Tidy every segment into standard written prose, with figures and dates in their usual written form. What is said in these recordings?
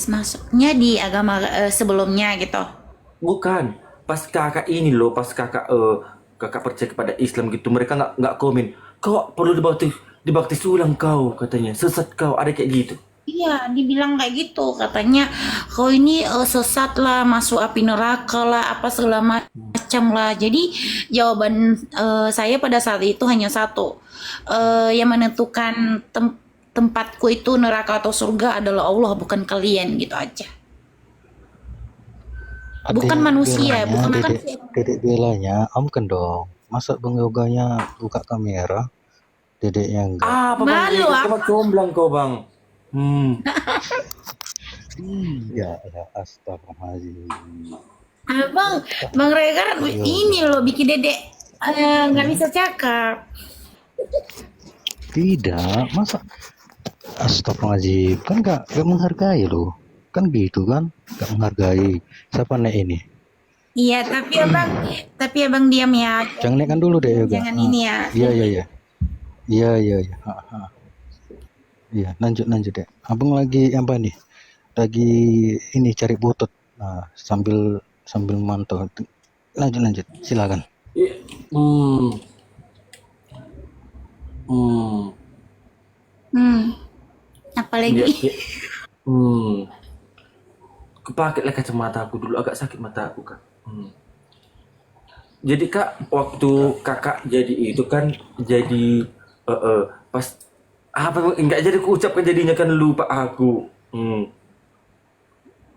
masuknya di agama sebelumnya gitu. Bukan. Pas kakak ini loh, pas kakak percaya kepada Islam gitu, mereka nggak komen. Kau perlu dibaptis ulang kau katanya. Sesat kau, ada kayak gitu. Iya, dibilang kayak gitu. Katanya, kau ini sesat lah, masuk api neraka lah, apa segala macam lah. Jadi, jawaban saya pada saat itu hanya satu. Yang menentukan tempatku itu neraka atau surga adalah Allah, bukan kalian, gitu aja. Bukan Adik manusia, belanya, bukan dedek, dedek belanya, om kan dong. Masa bang Yoganya buka kamera, dedeknya enggak. Ah, apa bang? malu Kau mah apa? comblang kau bang. Hmm. Iya, ya, astagfirullahaladzim. Abang, Bang Regar ini Yoga. loh bikin dedek nggak bisa cakap. Tidak, masa astagfirullahaladzim. Kan gak menghargai loh. Kan gitu kan, gak menghargai. Siapa nek ini? Iya, tapi abang diam ya. Jangan naikkan dulu deh Yoga. Jangan ini ya. Iya, iya, iya. Iya, iya, iya. Iya, lanjut deh. Abang lagi apa nih? Lagi ini cari butut. Nah, sambil mantau. Lanjut, silakan. Iya. Hmm. Hmm. Hmm, Iya, apalagi. iya. Hmm. Kepakailah kacamata aku dulu, agak sakit mata aku kak. Hmm. Jadi kak, waktu kakak jadi itu kan jadi pas apa enggak jadi ku ucapkan jadinya kan lupa aku. Hmm.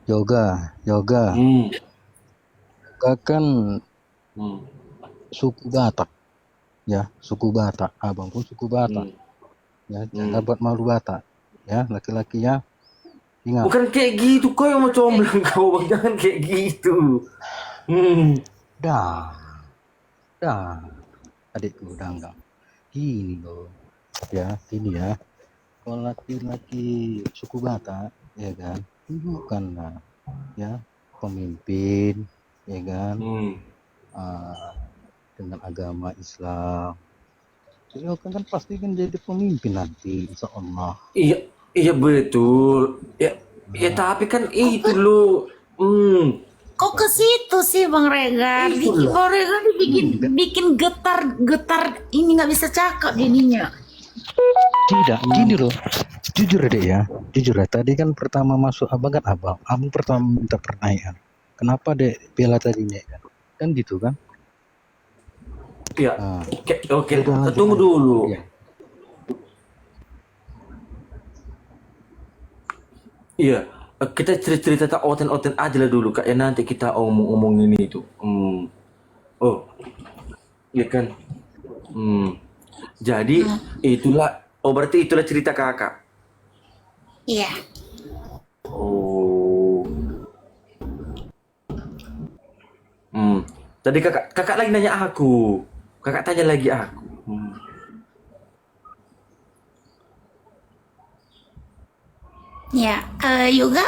Yoga. Hmm. Yoga kan Hmm. suku Batak. Ya, suku Batak. Abang pun suku Batak. Hmm. Ya, jangan Hmm. buat malu Batak. Ya, laki-laki ya. Ingat. Bukan kayak gitu, kau yang mau comblang kau bang, jangan kayak gitu. Hmm. Dah, dah. Adikku udah enggak. Gini loh. Ya, gini ya. Kalau laki-laki suku Batak, ya kan, tunjukkanlah, ya, pemimpin, ya kan, Hmm. uh, dengan agama Islam. Ya kan pasti kan jadi pemimpin nanti, insya Allah. Iya, iya betul. Ya, ya Nah, tapi kan Kok itu ke, loh. Hmm. kok ke situ sih Bang Regar? Itu Bikin loh. Bang Regar dibikin enggak, bikin getar ini nggak bisa cakap jadinya. tidak, gini loh. Jujur ya. Tadi kan pertama masuk abang kan abang pertama minta pertanyaan. Kenapa dek bela tadinya kan? Kan gitu kan? Iya. Nah, Oke, oke. udah lanjut Tunggu aja. dulu. Iya. Iya. Kita cerita-cerita tentang oten-oten aja lah dulu kak. Ya nanti kita omong-omongin itu. Hmm. Oh, iya kan. Hmm. Jadi itulah. Oh berarti itulah cerita kakak. Iya. Oh. Hmm. Tadi kakak lagi nanya aku. Kakak tanya lagi aku. Hmm. Ya, Yoga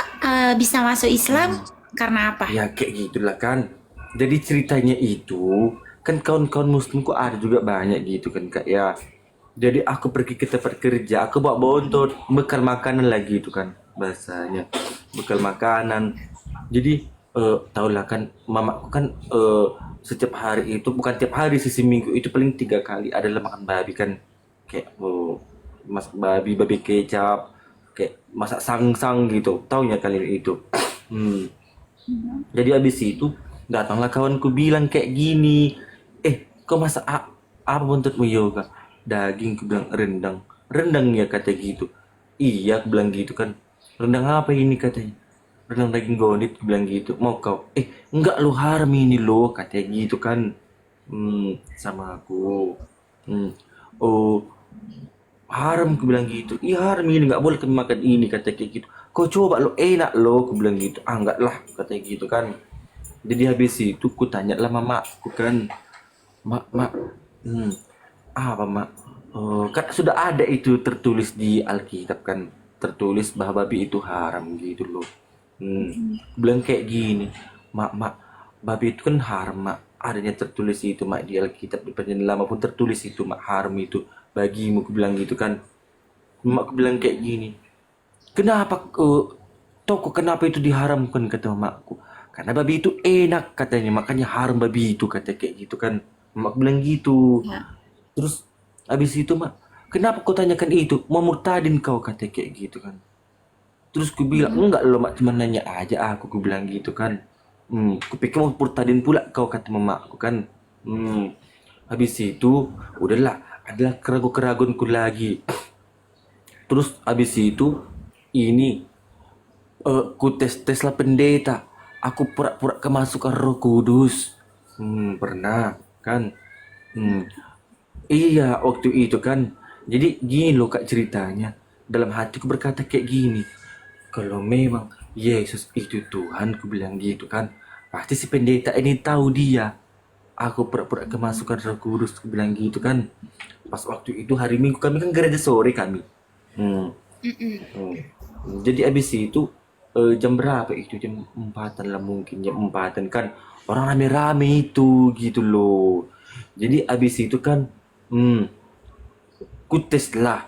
bisa masuk Islam karena apa? Ya kayak gitulah kan. Jadi ceritanya itu kan kawan-kawan muslimku ada juga banyak gitu kan kak ya. Jadi aku pergi ke tempat kerja, aku bawa bontot, bekal makanan lagi itu kan bahasanya, bekal makanan. Jadi tahulah kan mamaku kan setiap hari itu bukan tiap hari sih seminggu itu paling 3 kali adalah makan babi kan, kayak masak babi kecap, kayak masak sang-sang gitu, taunya kalian itu. Hmm. Jadi habis itu datanglah kawanku bilang kayak gini, kau masak apa buntutmu yoga? Daging, aku bilang rendang. Rendang ya kata gitu. Iya, aku bilang gitu kan. Rendang apa ini katanya? Rendang daging gonit, aku bilang gitu. Mau kau? Enggak lu haram ini lo, katanya gitu kan. Sama aku. Hmm. Oh, haram aku bilang gitu. Iya haram ini nggak boleh kami makan ini kata kayak gitu. Kau coba lo enak lo, aku bilang gitu. Ah enggak lah katanya gitu kan. Jadi habis itu ku tanya lah mamaku kan, mak, hmm, apa mak? Kan sudah ada itu tertulis di Alkitab kan, tertulis bahwa babi itu haram gitu loh. Hmm, bilang kayak gini, mak, babi itu kan haram mak. Adanya tertulis itu mak di Alkitab di perjanjian lama pun tertulis itu mak haram itu bagimu, aku bilang gitu kan. Mak aku bilang kayak gini, kenapa Tahu kok kenapa itu diharamkan, kata mamaku. Karena babi itu enak katanya, makanya haram babi itu, kata kayak gitu kan. Mak bilang gitu. Ya. Terus habis itu mak, kenapa kau tanyakan itu? Mau murtadin kau, kata kayak gitu kan. Terus ku bilang, enggak lo mak, cuma nanya aja aku bilang gitu kan. Kupikir mau murtadin pula kau, kata mamaku kan. Habis itu, udahlah, adalah keraguan-keraguanku lagi. Terus habis itu, ini ku tes lah pendeta. Aku pura-pura kemasukan Roh Kudus. Pernah kan. Hmm, iya, waktu itu kan. Jadi gini loh kak ceritanya. Dalam hatiku berkata kayak gini. Kalau memang Yesus itu Tuhan, ku bilang gitu kan. Pasti si pendeta ini tahu dia. Aku pura-pura kemasukan Roh Kudus, ku bilang gitu kan. Pas waktu itu hari Minggu, kami kan gereja sore kami. Hmm. Hmm. Jadi abis itu jam berapa itu? Jam 4-an lah mungkin, jam 4-an kan. Orang rame-rame itu gitu loh. Jadi abis itu kan ku tes lah.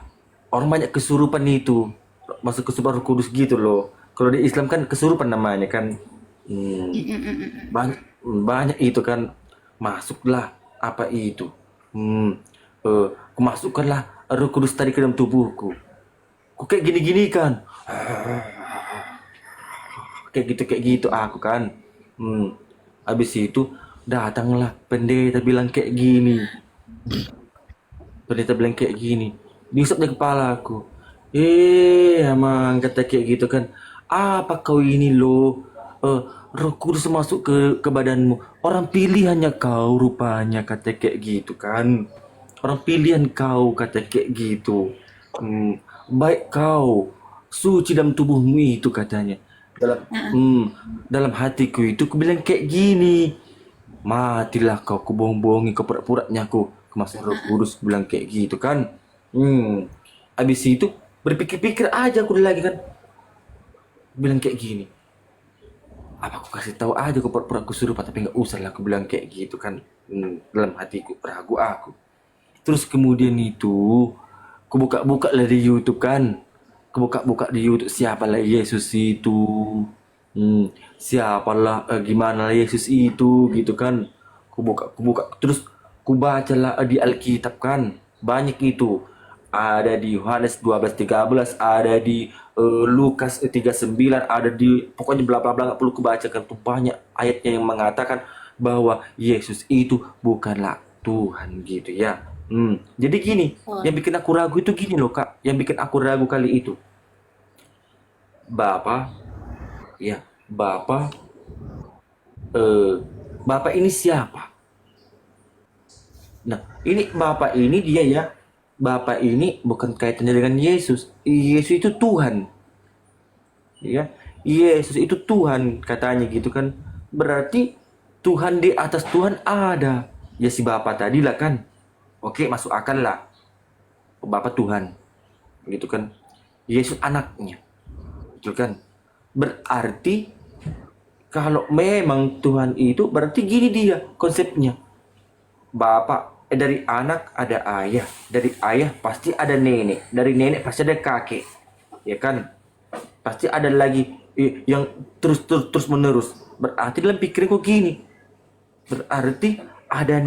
Orang banyak kesurupan itu. Masuk kesurupan Roh Kudus gitu loh. Kalau di Islam kan kesurupan namanya kan. Banyak, banyak itu kan. Masuklah apa itu. Kumasukkanlah Roh Kudus tadi ke dalam tubuhku. Kok kayak gini-gini kan. Kayak gitu aku kan. Habis itu datanglah pendeta bilang kayak gini. Pendeta bilang kayak gini. Diusap di kepala aku. Emang kata kayak gitu kan. Apa kau ini loh? Roh Kudus masuk ke badanmu. Orang pilihannya kau rupanya, kata kayak gitu kan. Orang pilihan kau, kata kayak gitu. Baik kau, suci dalam tubuhmu itu, katanya. Dalam hatiku itu ku bilang kayak gini. Matilah kau, ku bohong-bohongi, kau pura-puranya aku masuk Roh Kudus, ku bilang kayak gitu kan. Habis itu berpikir-pikir aja aku lagi kan. Bilang kayak gini. Apa aku kasih tahu aja aku pura-pura kesurupan, tapi nggak usah lah, aku bilang kayak gitu kan. Dalam hatiku ragu aku. Terus kemudian itu aku buka-buka lah di YouTube kan. Aku buka-buka di YouTube, siapalah Yesus itu. Siapalah gimana lah Yesus itu gitu kan. Aku buka terus aku baca lah di Alkitab kan. Banyak itu. Ada di Yohanes 12:13, ada di Lukas 39, ada di pokoknya bla bla bla, nggak perlu kubacakan tuh, banyak ayatnya yang mengatakan bahwa Yesus itu bukanlah Tuhan gitu ya. Jadi gini, yang bikin aku ragu itu gini loh kak, yang bikin aku ragu kali itu, Bapak, ya Bapak, Bapak ini siapa? Nah, ini Bapak ini dia ya. Bapak ini bukan kaitannya dengan Yesus. Yesus itu Tuhan. Ya. Yesus itu Tuhan katanya gitu kan. Berarti Tuhan di atas Tuhan ada. Ya si Bapak tadi lah kan. Oke, masuk akal lah. Bapak Tuhan. Gitu kan. Yesus anaknya. Gitu kan. Berarti kalau memang Tuhan itu berarti gini dia konsepnya. Bapak dari anak ada ayah, dari ayah pasti ada nenek, dari nenek pasti ada kakek, ya kan? Pasti ada lagi yang terus menerus. Berarti dalam pikirku gini, berarti ada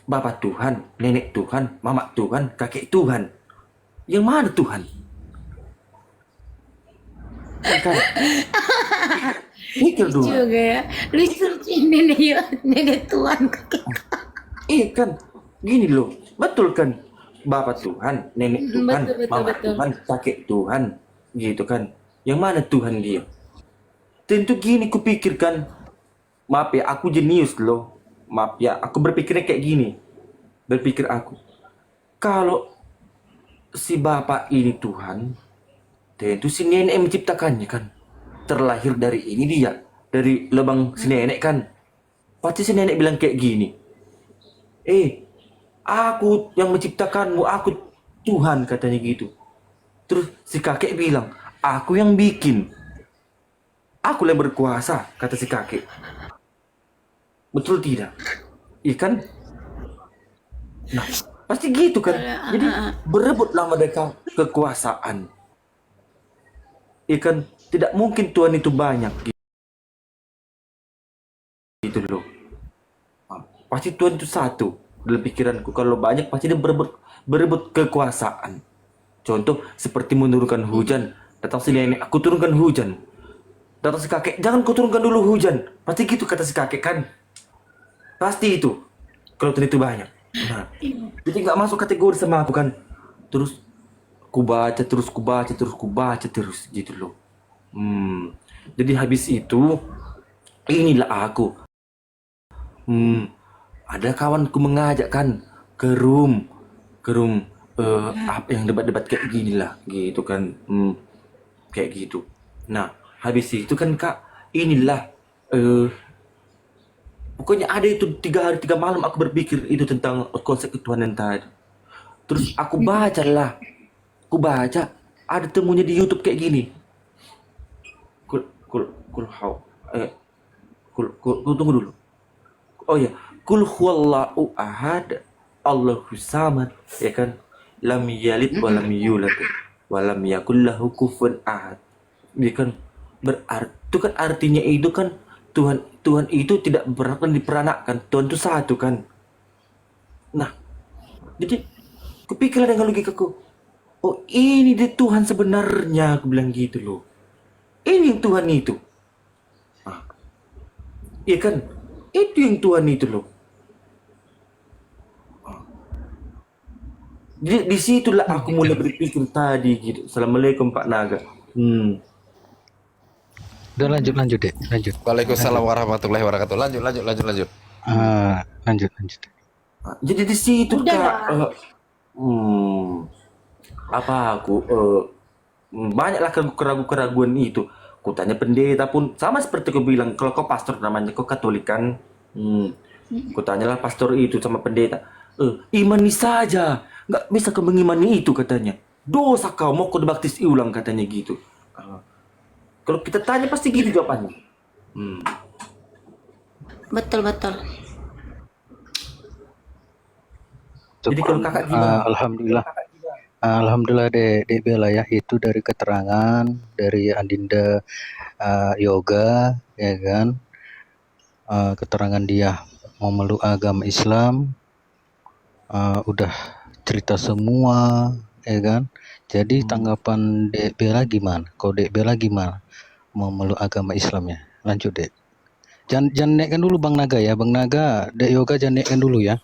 bapak Tuhan, nenek Tuhan, mama Tuhan, kakek Tuhan. Yang mana Tuhan? Ya kan? Pikir dulu. Juga ya. Lucu nenek Tuhan kakek. Kan gini loh, betul kan? Bapak Tuhan, nenek Tuhan, Betul, mama betul. Tuhan, kakek Tuhan, gitu kan? Yang mana Tuhan dia? Tentu gini kupikirkan. Maaf ya, aku jenius loh. Maaf ya, aku berpikirnya kayak gini. Berpikir aku, kalau si bapak ini Tuhan, tentu si nenek yang menciptakannya kan. Terlahir dari ini dia, dari lubang si nenek kan. Pasti si nenek bilang kayak gini. Aku yang menciptakanmu, aku Tuhan, katanya gitu. Terus si kakek bilang, aku yang bikin. Aku yang berkuasa, kata si kakek. Betul tidak? Iya kan? Nah, pasti gitu kan. Jadi berebutlah mereka kekuasaan. Iya kan? Tidak mungkin Tuhan itu banyak gitu loh. Pasti Tuhan itu satu. Dalam pikiranku kalau banyak pasti dia berebut kekuasaan. Contoh seperti menurunkan hujan. Datang si nenek, aku turunkan hujan. Datang si kakek, jangan kau turunkan dulu hujan. Pasti gitu kata si kakek kan. Pasti itu. Kalau Tuhan itu banyak. Nah, jadi nggak masuk kategori sama aku kan. Terus ku baca terus gitu loh. Jadi habis itu inilah aku. Ada kawanku mengajak kan ke room apa yang debat-debat kayak gini lah gitu kan. Kayak gitu. Nah, habis itu kan Kak, inilah pokoknya ada itu 3 hari 3 malam aku berpikir itu tentang konsep ketuhanan tadi. Terus aku baca ada temunya di YouTube kayak gini. Kul kul kul how kul tunggu dulu. Oh ya, kul huwallahu ahad, Allahu samad, ya kan? Lam yalid wa lam yulad wa lam yakul lahu kufuwan ahad. Ya kan? Berarti itu kan artinya itu kan Tuhan itu tidak pernah diperanakkan. Tuhan itu satu kan. Nah, jadi kupikir dengan logikaku. Oh, ini dia Tuhan sebenarnya, aku bilang gitu loh. Ini yang Tuhan itu. Iya kan? Itu yang Tuhan itu loh. Jadi disitulah aku mulai berpikir tadi gitu. Assalamualaikum Pak Naga. Udah lanjut dek, lanjut. Waalaikumsalam warahmatullahi wabarakatuh. Lanjut. Lanjut. Jadi di situ Udah Kak. lah. Banyaklah keraguan itu. Kutanya pendeta pun sama seperti kau bilang. Kalau kau pastor namanya kau Katolik kan. Kutanyalah pastor itu sama pendeta. Imani saja, nggak bisa kau mengimani itu katanya. Dosa kau mau kau dibaptis ulang katanya gitu. Kalau kita tanya pasti gitu jawabannya. Betul. Jadi kalau kakak gimana? Alhamdulillah Dek Bella ya, itu dari keterangan dari Adinda Yoga ya kan, keterangan dia memeluk agama Islam, udah cerita semua ya kan. Jadi tanggapan Dek Bella gimana? Kalau Dek Bella gimana memeluk agama Islamnya? Lanjut Dek. Jangan naikkan dulu Bang Naga ya, Bang Naga, Dek Yoga jangan naikkan dulu ya.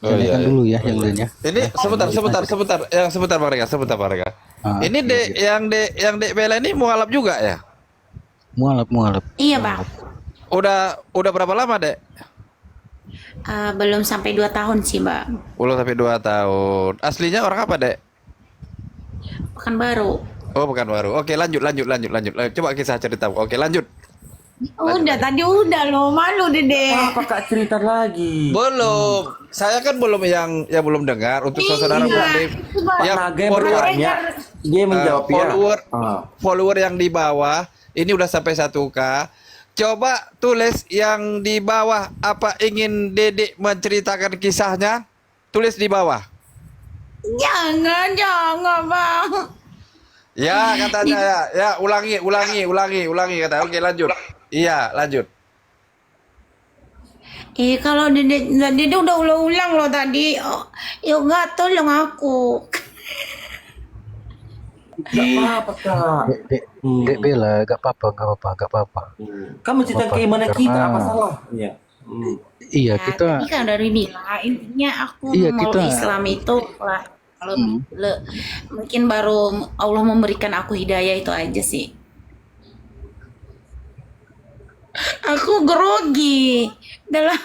Jangan naikkan dulu ya yang lainnya. Ini sebentar Bang Rega. Ini yang Dek Bella ini mualaf juga ya? Mualaf. Iya Bang. Udah berapa lama, Dek? Belum sampai 2 tahun sih Bang. Belum sampai 2 tahun. Aslinya orang apa, Dek? Pekanbaru. Oh, bukan baru. Oke, lanjut. Coba kisah cerita. Oke, lanjut. Tadi udah loh, malu Dede. Apa Kak cerita lagi? Belum. Saya kan belum yang belum dengar untuk saudara Pak yang Naga yang bertanya, dia menjawab ya. Follower yang di bawah ini udah sampai 1K. Coba tulis yang di bawah apa ingin Dedek menceritakan kisahnya? Tulis di bawah. Jangan Bang. Ya katanya ya ulangi kata. Oke lanjut. Iya lanjut. Kalau Dede udah ulang loh tadi. Yoga tolong aku. Gak apa-apa Kak. Dek Bella, gak apa-apa. Kamu cerita keimanan kita, apa salah? Iya kita. Tadi kan dari bilang intinya aku Iya, mau kita- Islam itu lah. Kalau mungkin baru Allah memberikan aku hidayah itu aja sih. Aku grogi. Adalah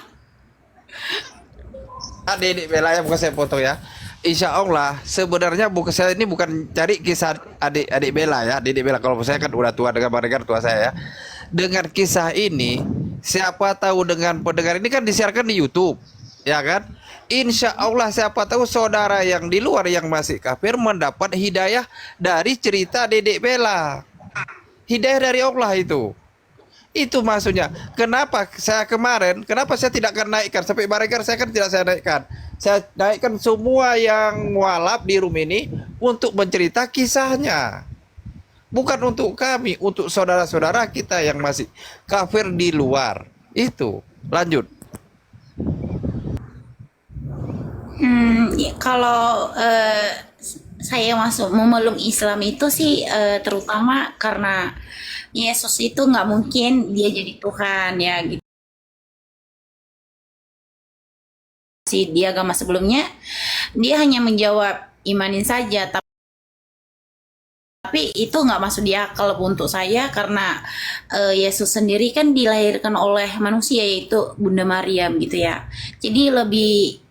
Dedek Bella yang bukan saya foto ya. Insya Allah sebenarnya saya ini bukan cari kisah adik Bella ya. Dedek Bella kalau saya kan udah tua dengan pendengar tua saya ya. Dengan kisah ini siapa tahu dengan pendengar ini kan disiarkan di YouTube ya kan. Insya Allah siapa tahu saudara yang di luar yang masih kafir mendapat hidayah dari cerita Dedek Bella. Hidayah dari Allah itu. Itu maksudnya. Kenapa saya tidak akan naikkan sampai baregar saya kan tidak saya naikkan. Saya naikkan semua yang mualaf di room ini untuk mencerita kisahnya. bukan untuk kami, untuk saudara-saudara kita yang masih kafir di luar. Itu. Lanjut. Ya, kalau saya masuk memeluk Islam itu sih terutama karena Yesus itu nggak mungkin dia jadi Tuhan ya gitu sih. Di agama sebelumnya dia hanya menjawab imanin saja, tapi itu nggak masuk di akal untuk saya karena Yesus sendiri kan dilahirkan oleh manusia yaitu Bunda Maryam gitu ya. Jadi lebih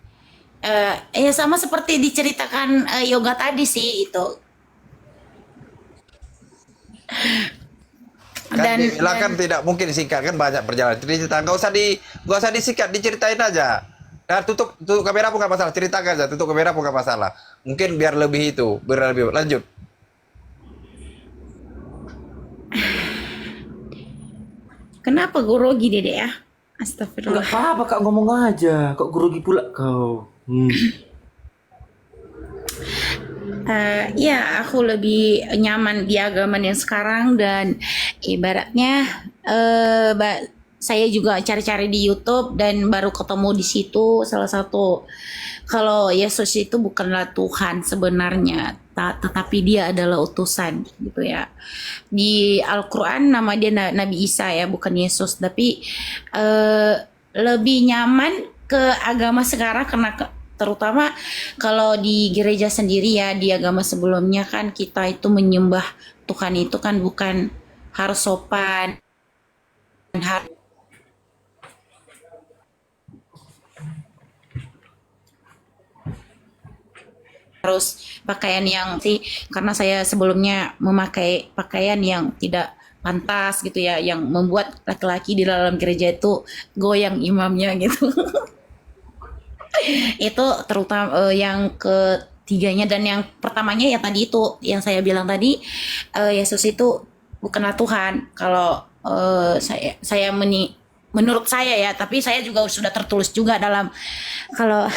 ya sama seperti diceritakan yoga tadi sih itu. Kan Dan dibilang kan tidak mungkin disingkat, kan banyak perjalanan cerita. Nggak usah disingkat, diceritain aja. Nah, tutup kamera pun nggak masalah, ceritakan aja. Tutup kamera pun nggak masalah. Mungkin biar lebih itu, biar lebih lanjut. kenapa grogi Dede ya? Enggak Astagfirullah. apa-apa kak, ngomong aja. Kok grogi pula kau? Ya, aku lebih nyaman di agama yang sekarang dan ibaratnya saya juga cari-cari di YouTube dan baru ketemu di situ salah satu kalau Yesus itu bukanlah Tuhan sebenarnya, tetapi dia adalah utusan gitu ya. Di Al-Quran nama dia Nabi Isa ya, bukan Yesus. Tapi lebih nyaman ke agama sekarang karena terutama kalau di gereja sendiri ya, di agama sebelumnya kan kita itu menyembah Tuhan itu kan bukan harus sopan, harus pakaian yang sih, karena saya sebelumnya memakai pakaian yang tidak pantas gitu ya, yang membuat laki-laki di dalam gereja itu goyang imamnya gitu. Itu terutama yang ketiganya. Dan yang pertamanya ya tadi itu yang saya bilang tadi, Yesus itu bukanlah Tuhan. Kalau menurut saya ya, tapi saya juga sudah tertulis juga dalam, kalau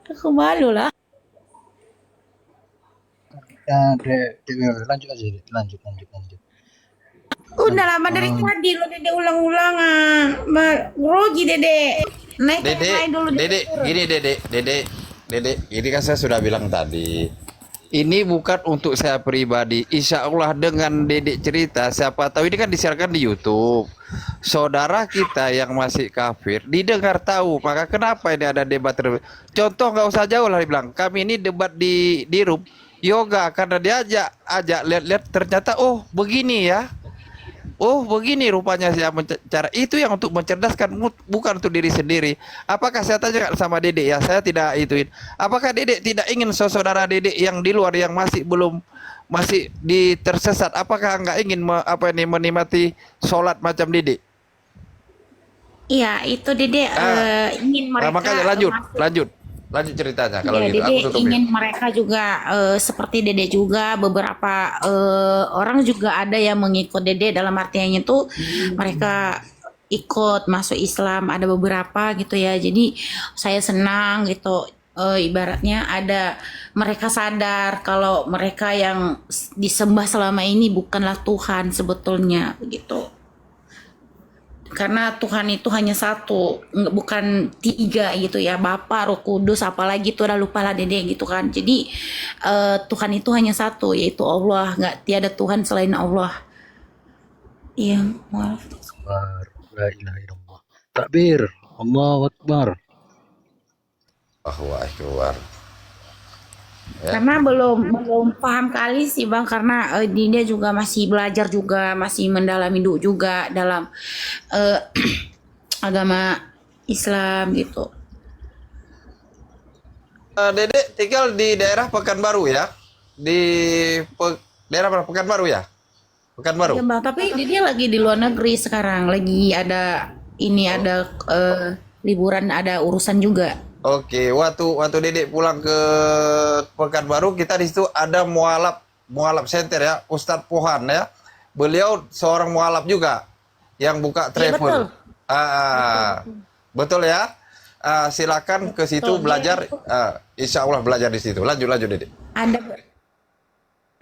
aku malu lah. Lanjut aja, Dek. Lanjut. Udah lama dari tadi lo Dede ulang-ulang grogi Dede. Naik Dede, naik dulu Dede, gini Dede, ini kan saya sudah bilang tadi. Ini bukan untuk saya pribadi. Insya Allah dengan Dedek cerita, siapa tahu ini kan disiarkan di YouTube. Saudara kita yang masih kafir didengar tahu, maka kenapa ini ada debat contoh nggak usah jauh lah dibilang. Kami ini debat di room yoga karena ajak lihat-lihat ternyata oh begini ya. Oh begini rupanya saya cara itu yang untuk mencerdaskan bukan untuk diri sendiri. Apakah saya tanya sama Dedek ya, saya tidak ituin. Apakah Dedek tidak ingin saudara Dedek yang di luar yang masih tersesat, apakah nggak ingin menikmati sholat macam Dedek? Iya, itu Dede ingin mereka Makanya lanjut ceritanya kalau ya, gitu. Dede Aku tutup ingin mereka juga seperti Dede juga, beberapa orang juga ada yang mengikut Dede, dalam artiannya tuh mereka ikut masuk Islam, ada beberapa gitu ya. Jadi saya senang gitu, ibaratnya ada mereka sadar kalau mereka yang disembah selama ini bukanlah Tuhan sebetulnya gitu. Karena Tuhan itu hanya satu, bukan tiga gitu ya, Bapa, Roh Kudus, apalagi itu udah lupa lah Dede gitu kan. Jadi Tuhan itu hanya satu, yaitu Allah, nggak tiada Tuhan selain Allah. Iya, maaf. Akbar. La ilaha illallah. Takbir. Allahu Akbar. Akbar. Ya. Karena belum paham kali sih Bang, karena dia juga masih belajar juga, masih mendalami juga dalam agama Islam gitu. Dedek tinggal di daerah Pekanbaru ya? Daerah Pekanbaru ya? Pekanbaru. Iya Bang, tapi dia lagi di luar negeri sekarang, lagi ada liburan, ada urusan juga. Oke, waktu Dedek pulang ke Pekanbaru, kita di situ ada mualaf center ya, Ustadz Pohan ya. Beliau seorang mualaf juga yang buka Iya, travel. betul. Betul ya. Silakan ke situ Betul. belajar. Insya Allah belajar di situ. Lanjut Dedek.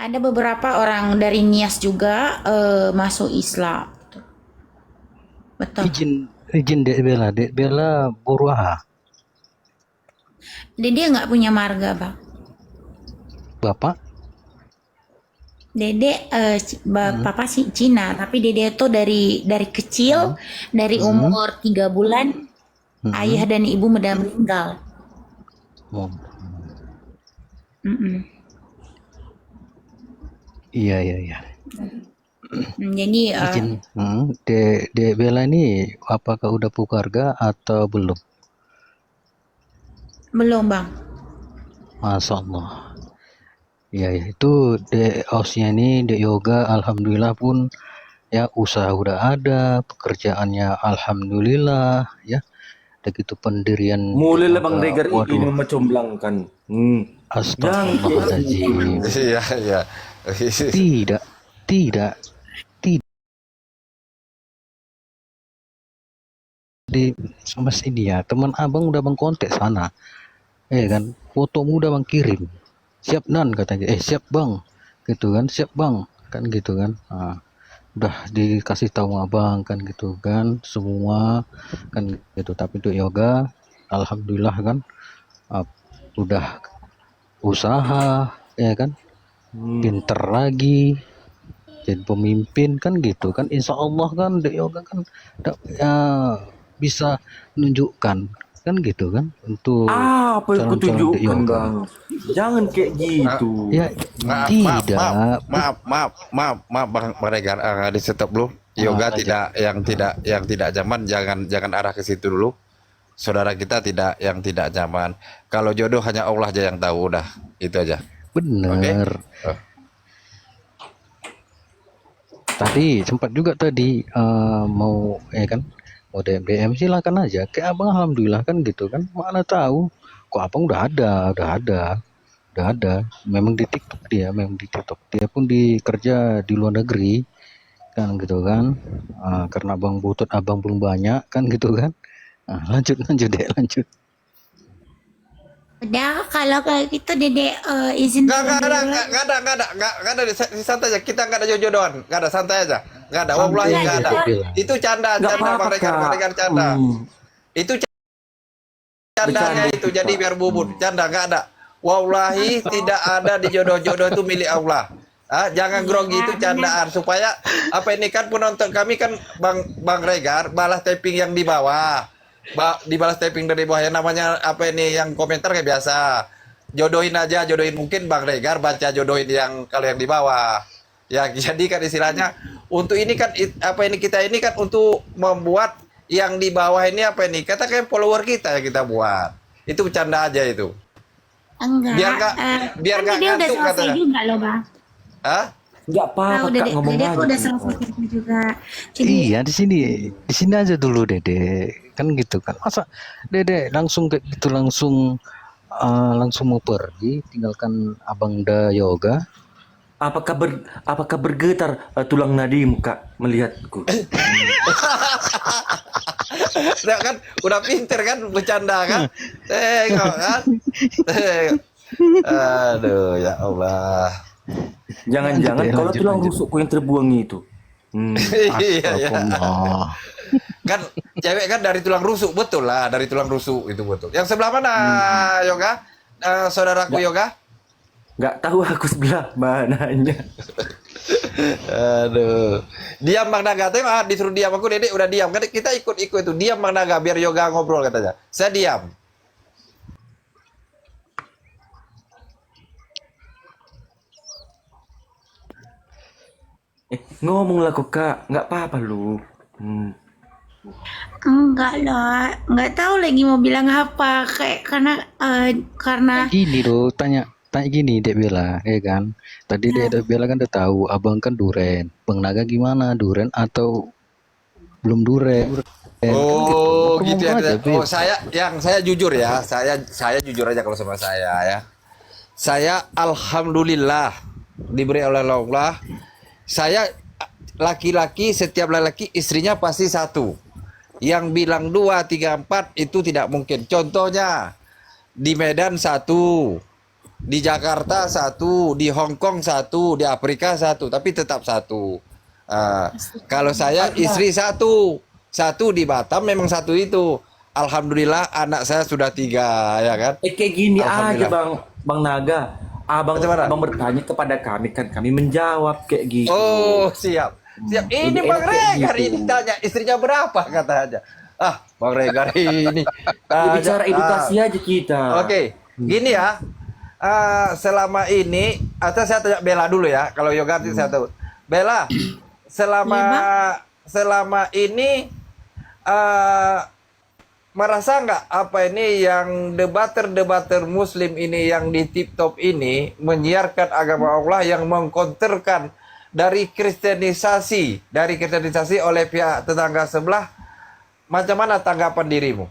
Ada beberapa orang dari Nias juga masuk Islam. Betul. Izin Dek Bella Buruaha. Dede nggak punya marga, Bang. Bapak? Dede papa sih Cina, tapi Dede itu dari kecil, dari umur 3 bulan, ayah dan ibu udah meninggal. Oh, Mm-mm. iya. Jadi Izin. Dek Bella ini apakah udah pukarga atau belum? belum, Bang. Masya Allah. Iya, itu Dek Osnya ini Dek Yoga, alhamdulillah pun ya usaha udah ada, pekerjaannya alhamdulillah ya. Dan gitu pendirian Mulai lah Bang lembaga, Regar ini waduh, mencomblangkan. astagfirullahaladzim. Iya. Tidak, tidak, tidak di sama sini ya. Teman abang udah bang kontak sana, kan, fotomu udah bang kirim. Siap nan katanya, siap bang, gitu kan, siap bang, kan gitu kan. Nah, udah dikasih tahu abang kan gitu kan, semua kan gitu. Tapi untuk yoga, alhamdulillah kan, udah usaha, ya kan, pinter lagi, jadi pemimpin kan gitu kan, insya Allah kan Dek Yoga kan ya, bisa menunjukkan kan gitu kan untuk Apa yang calon-calon Dek kutunjukkan Yoga. Bang? Jangan kayak gitu. Ya tidak, Maaf, Bang Regar, di stop dulu. Yoga aja. yang tidak zaman, jangan arah ke situ dulu. Saudara kita yang tidak zaman. Kalau jodoh hanya Allah aja yang tahu, udah itu aja. Bener. Oh. Tadi sempat juga tadi mau kan mau DBM silakan aja. Kayak abang alhamdulillah kan gitu kan. Mana tahu kok abang udah ada. Memang di TikTok dia pun dikerja di luar negeri kan gitu kan. Karena abang butut abang belum banyak kan gitu kan. Lanjut deh lanjut. Udah, kalau kayak gitu Dede izin Nggak ada, santai aja. Kita nggak ada jodohan, nggak ada, santai aja, nggak ada. Wallahi nggak ada. Itu canda, Nggak apa-apa, Bang Regar, Kak. canda. Itu candanya itu, jadi biar bubut, canda, nggak ada. Wallahi tidak ada di jodoh itu milik Allah. Jangan grogi, itu candaan supaya apa ini kan penonton kami kan Bang Regar balas typing yang di bawah. Dibalas typing dari bawah yang namanya apa ini yang komentar kayak biasa. Jodohin mungkin Bang Regar baca jodohin yang kalau yang di bawah. Ya jadi kan istilahnya untuk ini kan apa ini kita ini kan untuk membuat yang di bawah ini apa ini katakan follower kita yang kita buat. Itu bercanda aja itu. enggak. Biar Kan nggak Dede udah ngantuk selesai katanya. juga loh, Bang. Hah? Nggak apa-apa Kak, Dede ngomong aja. udah selesai juga. Jadi Iya di sini aja dulu Dede kan gitu kan. Masa Dede langsung kayak gitu langsung mau pergi tinggalkan abang Da Yoga. Apakah bergetar tulang nadimu Kak melihatku? Udah kan udah pinter kan bercanda kan. Tengok kan. Aduh ya Allah. Jangan-jangan Lanjut, kalau tulang lanjut. rusukku yang terbuang itu. Iya. Astagfirullah. Kan cewek kan dari tulang rusuk, betul lah, dari tulang rusuk itu betul. Yang sebelah mana Yoga? Saudaraku Yoga? Nggak tahu aku sebelah mananya. Aduh. Diam Bang Naga, disuruh diam, aku Dedek udah diam. Kan kita ikut itu. Diam Bang Naga biar Yoga ngobrol katanya. Saya diam. Ngomonglah kok Kak, nggak apa-apa lu. enggak lah, nggak tahu lagi mau bilang apa kayak karena Gini loh, tanya gini Dek Bella, ya kan? Tadi Dek Bella kan udah tahu, abang kan duren. Bang Naga gimana, duren atau belum duren? Oh, Kan gitu ya. ngomong aja, Oh, Beb. saya jujur ya. Saya jujur aja kalau sama saya ya. Saya alhamdulillah diberi oleh Allah. Saya laki-laki, setiap laki istrinya pasti satu. Yang bilang 2, 3, 4 itu tidak mungkin. Contohnya di Medan satu, Di Jakarta satu, di Hong Kong satu, di Afrika satu, tapi tetap satu. Ah, kalau saya istri satu, satu di Batam memang satu itu. Alhamdulillah anak saya sudah 3 ya kan. Kayak gini aja Alhamdulillah. Bang Naga. Abang Macam mana? abang bertanya kepada kami kan kami menjawab kayak gitu. Oh, siap. Siap. Ini Lebih Bang enak kayak Regar gitu. ini tanya istrinya berapa katanya. Ah, Bang Regar ini. Bicara edukasi aja kita. Oke, gini ya. Selama ini, atau saya tanya Bella dulu ya. Kalau yoga nanti saya tahu. Bella, selama Iya, selama ini merasa nggak apa ini yang debater-debater Muslim ini yang di TikTok ini menyiarkan agama Allah yang mengkonterkan dari kristenisasi oleh pihak tetangga sebelah. Macam mana tanggapan dirimu?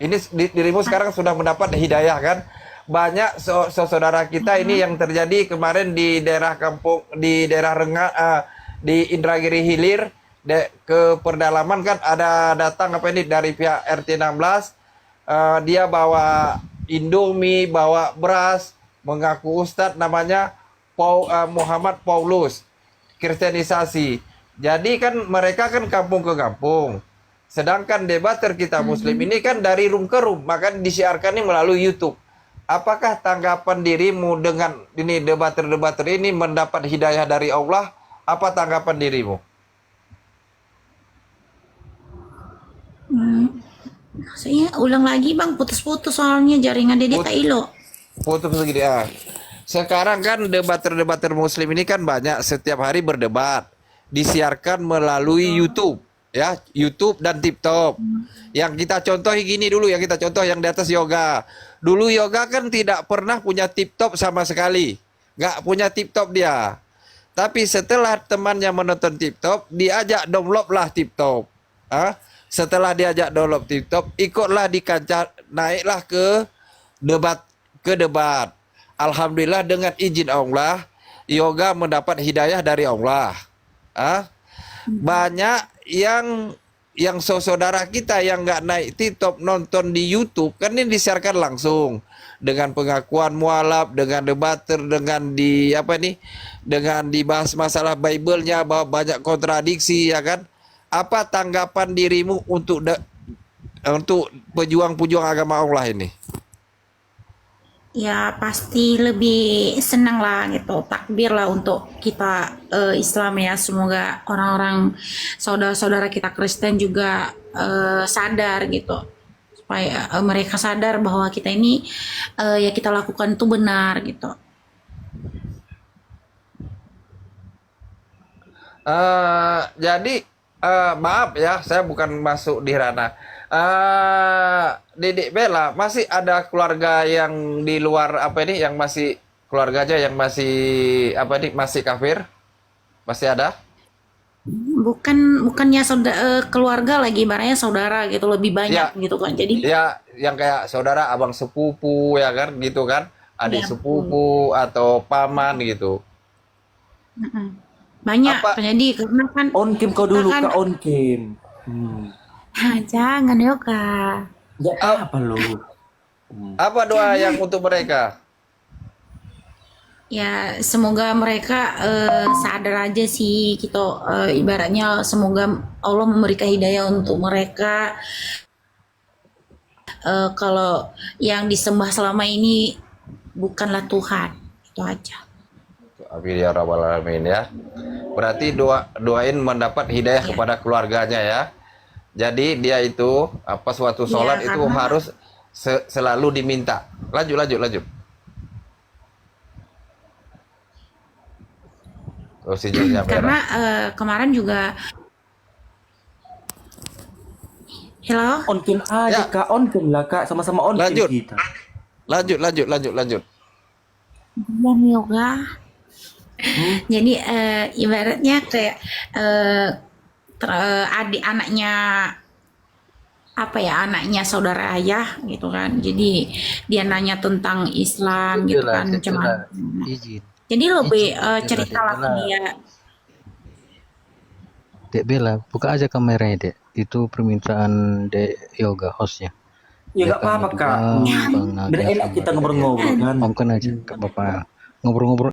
Ini dirimu sekarang sudah mendapat hidayah kan? Banyak saudara kita ini yang terjadi kemarin di daerah kampung, di daerah di Indragiri Hilir, ke pedalaman kan ada datang apa ini dari pihak RT 16. Dia bawa Indomie, bawa beras, mengaku ustadz, namanya Muhammad Paulus, kristenisasi. Jadi kan mereka kan kampung ke kampung. Sedangkan debater kita Muslim ini kan dari room ke room, maka disiarkan ini melalui YouTube. Apakah tanggapan dirimu dengan ini debater-debater ini mendapat hidayah dari Allah? Apa tanggapan dirimu? Saya ulang lagi Bang, putus-putus soalnya jaringan Dede tak ilo. Putus begini ya. Sekarang kan debater-debater Muslim ini kan banyak, setiap hari berdebat, disiarkan melalui YouTube, ya, YouTube dan TikTok. Yang kita contoh gini dulu, yang kita contoh yang di atas yoga. Dulu yoga kan tidak pernah punya TikTok sama sekali, nggak punya TikTok dia. Tapi setelah temannya menonton TikTok, diajak download lah TikTok. Setelah diajak download TikTok, ikutlah di kancah, naiklah ke debat. Alhamdulillah dengan izin Allah, yoga mendapat hidayah dari Allah. Banyak yang saudara kita yang nggak naik TikTok nonton di YouTube kan ini disiarkan langsung dengan pengakuan mualaf, dengan debater, dengan dengan dibahas masalah Bible-nya bahwa banyak kontradiksi ya kan. Apa tanggapan dirimu untuk pejuang-pejuang agama Allah ini? Ya pasti lebih senang lah gitu, takbir lah untuk kita Islam ya. Semoga orang-orang saudara-saudara kita Kristen juga sadar gitu, supaya mereka sadar bahwa kita ini ya kita lakukan itu benar gitu. Jadi maaf ya, saya bukan masuk di ranah. Dedek Bella, masih ada keluarga yang di luar yang masih keluarganya yang masih masih kafir? Masih ada? Bukannya keluarga lagi, ibaratnya saudara gitu, lebih banyak Ya, gitu kan. Jadi ya yang kayak saudara, abang sepupu ya kan, gitu kan? Adik ya sepupu atau paman gitu. banyak. Apa Jadi karena kan On cam kau kita dulu kan Kak, on cam. jangan yoga. Enggak apa lu. apa doa yang untuk mereka? Ya, semoga mereka sadar aja sih gitu. Ibaratnya semoga Allah memberikan hidayah untuk mereka. Kalau yang disembah selama ini bukanlah Tuhan. Itu aja. Amin ya rabbal alamin ya. Berarti doain mendapat hidayah Ya, kepada keluarganya ya. Jadi dia itu suatu sholat ya itu karena harus selalu diminta. Lanjut. Oh, sinyalnya karena merah. kemarin juga hello. On cam aja Ya, Kak, on cam lah Kak, sama-sama on cam lanjut. kita. Lanjut. Dan yoga. Jadi ibaratnya kayak adik anaknya anaknya saudara ayah gitu kan. Jadi dia nanya tentang Islam gitu Itulah, kan, itulah cuman izin. jadi lebih Itulah cerita Dek lah ke Bella. dia. Dek Bella, buka aja kameranya Dek. Itu permintaan Dek Yoga hostnya. Ya nggak apa-apa kak. Bang Biar Nadia enak sama kita Dede. ngobrol-ngobrol kan. Om kan aja, Kak Bapak ngobrol-ngobrol